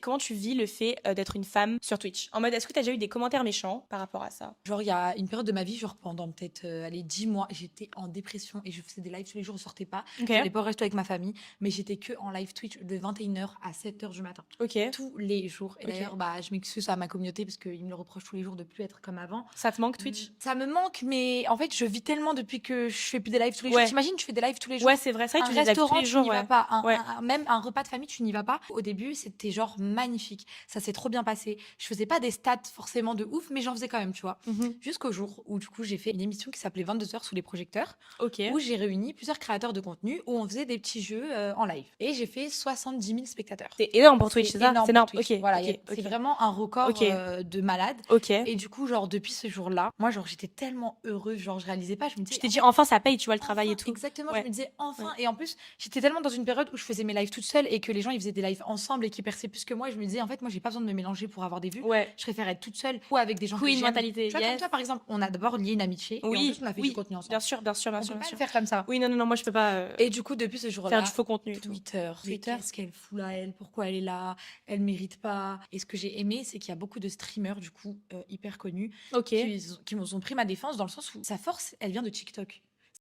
Comment tu vis le fait d'être une femme sur Twitch? En mode, est-ce que tu as déjà eu des commentaires méchants par rapport à ça? Genre, il y a une période de ma vie, genre pendant peut-être, allez, 10 mois, j'étais en dépression et je faisais des lives tous les jours, je sortais pas. Ok. J'allais pas au resto avec ma famille, mais j'étais que en live Twitch de 21h à 7h du matin. Ok. Tous les jours. Et Ok. d'ailleurs, bah, je m'excuse à ma communauté parce qu'ils me le reprochent tous les jours de plus être comme avant. Ça te manque Twitch? Ça me manque, mais en fait, je vis tellement depuis que je fais plus des lives tous les jours. Ouais. T'imagines, tu fais des lives tous les jours. Ouais, c'est vrai. C'est vrai Un que tu fais des lives tous restaurant, les tu jours, n'y vas ouais. pas. Ouais. Même un repas de famille, tu n'y vas pas. Au début, c'était genre magnifique. Ça s'est trop bien passé. Je faisais pas des stats forcément de ouf, mais j'en faisais quand même, tu vois. Mhm. Jusqu'au jour où, du coup, j'ai fait une émission qui s'appelait 22h sous les projecteurs, Ok. où j'ai réuni plusieurs créateurs de contenu, où on faisait des petits jeux en live. Et j'ai fait 70 000 spectateurs. C'est énorme pour Twitch, c'est C'est ça? énorme C'est pour énorme. Twitch. Ok. Voilà, Ok. c'est Ok. vraiment un record Ok. de malade. Ok. Et du coup, genre, depuis ce jour-là, moi, genre, j'étais tellement heureuse, genre, je réalisais pas, je me Tu disais, t'es en dit, fait, enfin, ça paye, tu vois, le travail et enfin, tout. exactement, je Ouais. me disais, enfin. Ouais. Et en plus, j'étais tellement dans une période où je faisais mes lives toute seule et que les gens, ils faisaient des lives ensemble et qui perçaient plus que moi. Et je me disais, en fait, moi, j'ai pas besoin de me mélanger pour avoir des vues. Ouais. Je préfère être toute seule ou avec des gens que Queen j'aime. mentalité, Tu vois, comme yes. toi, par exemple, on a d'abord lié une amitié et ensuite, Oui, on a fait du oui. contenu ensemble. Bien sûr, bien sûr, bien On sûr, peut bien pas sûr. le faire comme ça. Oui, non, non, non, moi, je peux pas Et du coup, depuis ce faire jour-là, du faux contenu et tout. Twitter, mais Twitter. qu'est-ce qu'elle fout là, elle? Pourquoi elle est là? Elle mérite pas. Et ce que j'ai aimé, c'est qu'il y a beaucoup de streamers, du coup, hyper connus, Ok. qui m'ont pris ma défense dans le sens où sa force, elle vient de TikTok.